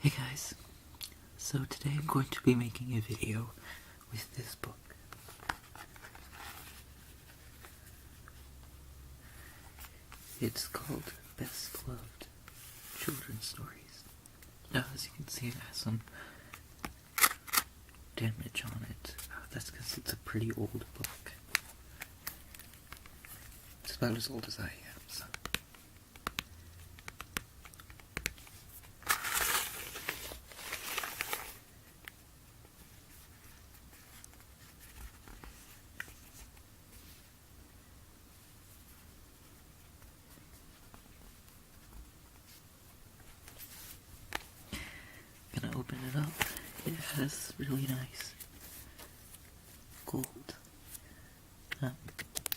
Hey guys, so today I'm going to be making a video with this book. It's called Best Loved Children's Stories. Now, as you can see, it has some damage on it. That's because it's a pretty old book. It's about as old as I am, so. Gonna open it up. It has really nice gold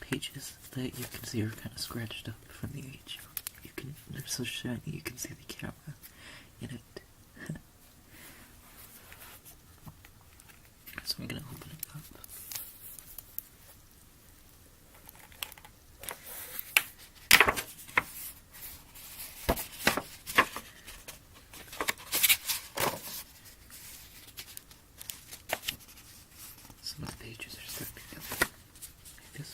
pages that you can see are kind of scratched up from the age. They're so shiny you can see the camera in it. So I'm gonna open it up. Some of the pages are stuck together. Like this.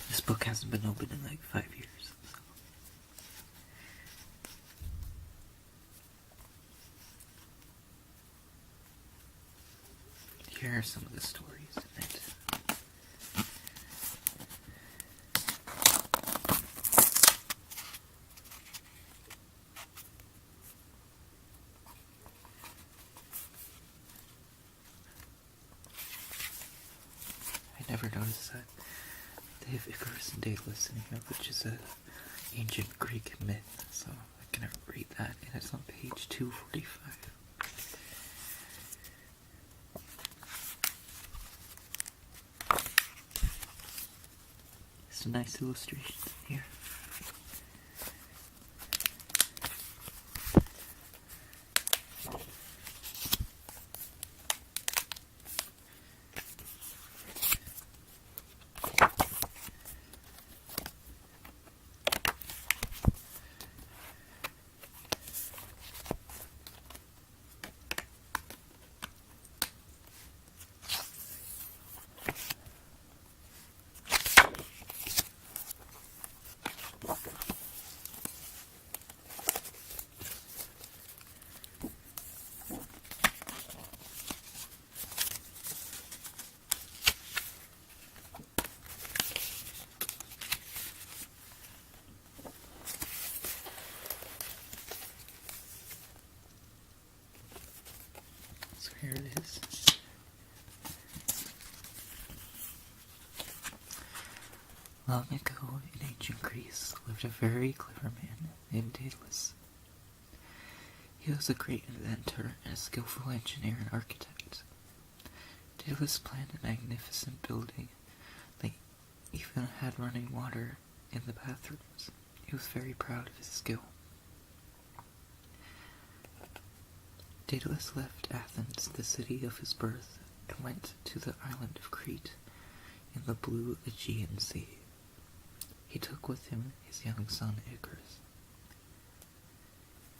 This book hasn't been opened in like 5 years. So. Here are some of the stories in it. I never noticed that they have Icarus and Daedalus in here, which is an ancient Greek myth, so I can never read that, and it's on page 245. Some nice illustrations in here. So here it is. Long ago in ancient Greece lived a very clever man named Daedalus. He was a great inventor and a skillful engineer and architect. Daedalus planned a magnificent building that even had running water in the bathrooms. He was very proud of his skill. Daedalus left Athens, the city of his birth, and went to the island of Crete in the blue Aegean Sea. He took with him his young son Icarus.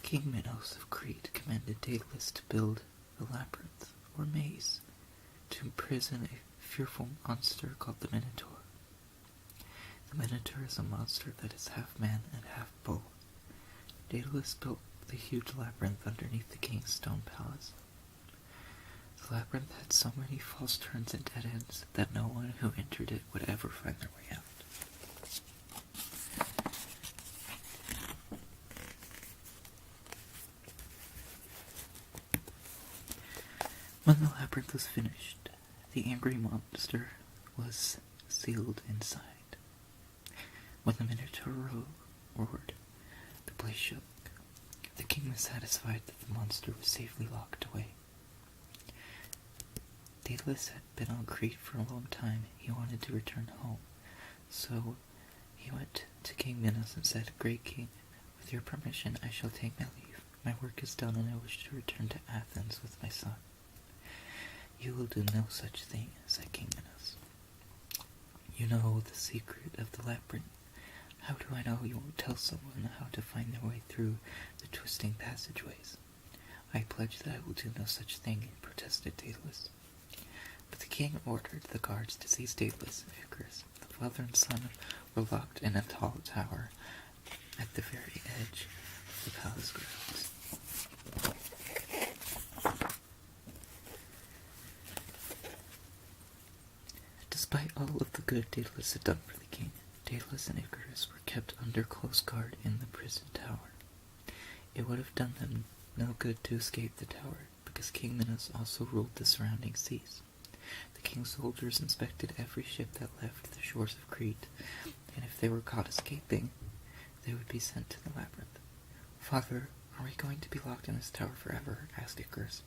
King Minos of Crete commanded Daedalus to build the labyrinth, or maze, to imprison a fearful monster called the Minotaur. The Minotaur is a monster that is half man and half bull. Daedalus built the huge labyrinth underneath the king's stone palace. The labyrinth had so many false turns and dead ends that no one who entered it would ever find their way out. When the labyrinth was finished, the angry monster was sealed inside. When the Minotaur roared, the place shook. The king was satisfied that the monster was safely locked away. Daedalus had been on Crete for a long time. He wanted to return home, so he went to King Minos and said, "Great king, with your permission I shall take my leave. My work is done and I wish to return to Athens with my son." You will do no such thing, said King Minos. You know the secret of the labyrinth. How do I know you won't tell someone how to find their way through the twisting passageways? I pledge that I will do no such thing, protested Daedalus. But the king ordered the guards to seize Daedalus and Icarus. The father and son were locked in a tall tower at the very edge of the palace grounds. Despite all of the good Daedalus had done for the king, Daedalus and Icarus were kept under close guard in the prison tower. It would have done them no good to escape the tower, because King Minos also ruled the surrounding seas. The king's soldiers inspected every ship that left the shores of Crete, and if they were caught escaping, they would be sent to the labyrinth. Father, are we going to be locked in this tower forever? Asked Icarus.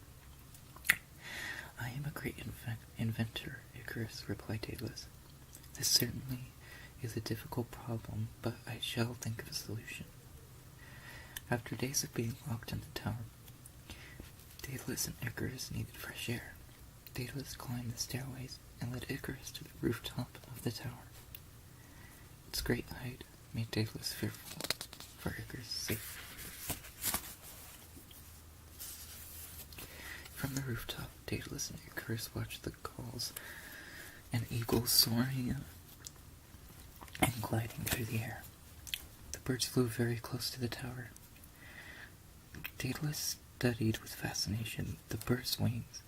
I am a great inventor, Icarus, replied Daedalus. This certainly is a difficult problem, but I shall think of a solution. After days of being locked in the tower, Daedalus and Icarus needed fresh air. Daedalus climbed the stairways and led Icarus to the rooftop of the tower. Its great height made Daedalus fearful for Icarus' safety. From the rooftop, Daedalus and Icarus watched the gulls and eagles soaring and gliding through the air. The birds flew very close to the tower. Daedalus studied with fascination the birds' wings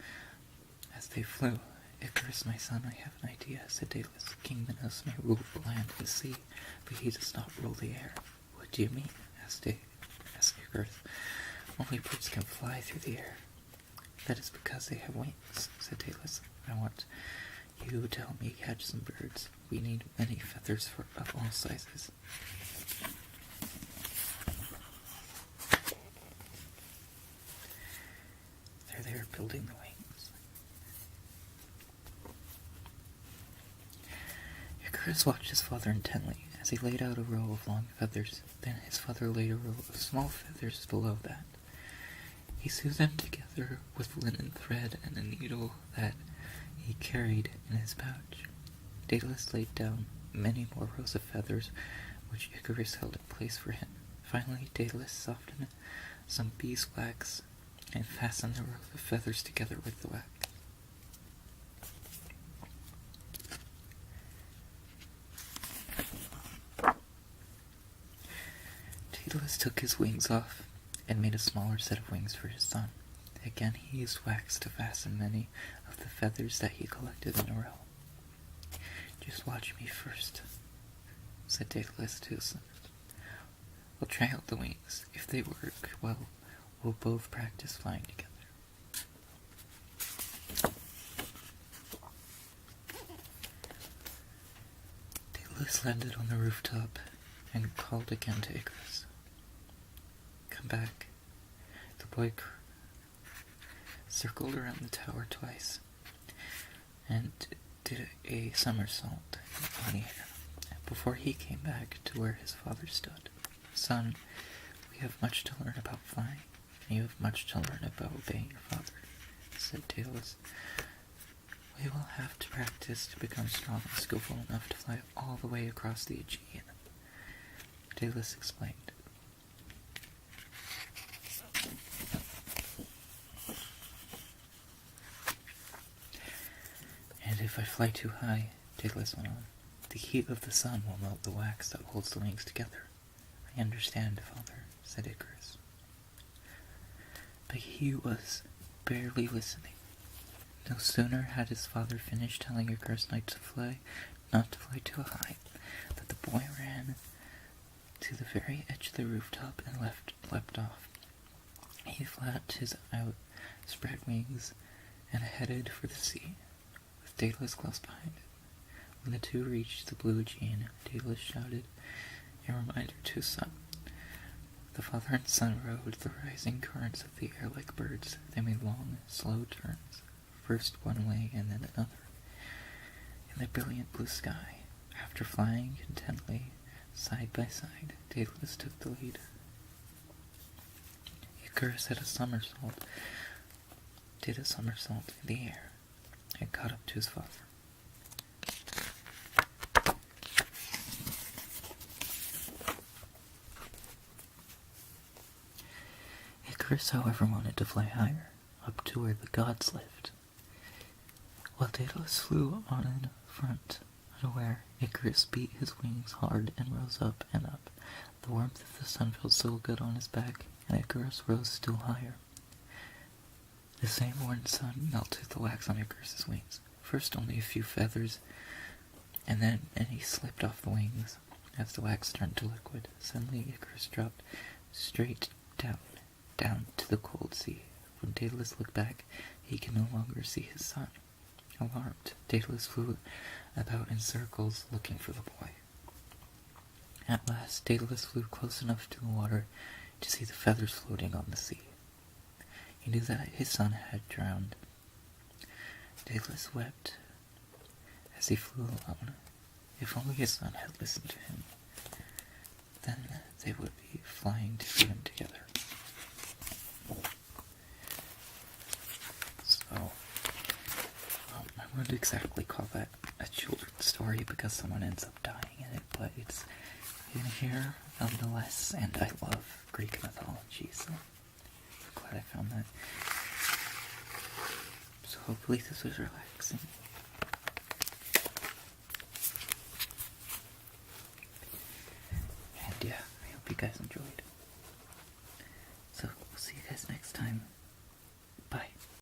as they flew. Icarus, my son, I have an idea, said Daedalus. King Minos may rule the land and the sea, but he does not rule the air. What do you mean? asked Icarus. Only birds can fly through the air. That is because they have wings, said Daedalus. I want you to help me catch some birds. We need many feathers of all sizes. There they are building the wings. Icarus watched his father intently as he laid out a row of long feathers. Then his father laid a row of small feathers below that. He sewed them together with linen thread and a needle that he carried in his pouch. Daedalus laid down many more rows of feathers, which Icarus held in place for him. Finally, Daedalus softened some beeswax and fastened the rows of feathers together with the wax. Daedalus took his wings off and made a smaller set of wings for his son. Again he used wax to fasten many of the feathers that he collected in a row. Just watch me first, said Daedalus to his son. We'll try out the wings. If they work well, we'll both practice flying together. Daedalus landed on the rooftop and called again to Icarus. Come back. The boy circled around the tower twice and did a somersault on the air before he came back to where his father stood. Son, we have much to learn about flying, and you have much to learn about obeying your father, said Daedalus. We will have to practice to become strong and skillful enough to fly all the way across the Aegean, Daedalus explained. And if I fly too high, Daedalus went on, the heat of the sun will melt the wax that holds the wings together. I understand, father, said Icarus. But he was barely listening. No sooner had his father finished telling Icarus not to fly too high, that the boy ran to the very edge of the rooftop and leapt off. He flapped his outspread wings and headed for the sea, with Daedalus close behind it. When the two reached the blue Aegean, Daedalus shouted a reminder to his son. The father and son rode the rising currents of the air like birds. They made long, slow turns, first one way and then another, in the brilliant blue sky. After flying contently, side by side, Daedalus took the lead. Icarus did a somersault in the air. and caught up to his father. Icarus, however, wanted to fly higher, up to where the gods lived. While Daedalus flew on in front, unaware, Icarus beat his wings hard and rose up and up. The warmth of the sun felt so good on his back, and Icarus rose still higher. The same warm sun melted the wax on Icarus's wings. First only a few feathers, and he slipped off the wings as the wax turned to liquid. Suddenly Icarus dropped straight down to the cold sea. When Daedalus looked back, he could no longer see his son. Alarmed, Daedalus flew about in circles looking for the boy. At last, Daedalus flew close enough to the water to see the feathers floating on the sea. He knew that his son had drowned. Daedalus wept as he flew alone. If only his son had listened to him, then they would be flying to freedom together. So, I wouldn't exactly call that a children's story because someone ends up dying in it, but it's in here nonetheless, and I love Greek mythology, so I'm glad I found that. So hopefully this was relaxing. And yeah, I hope you guys enjoyed. So we'll see you guys next time.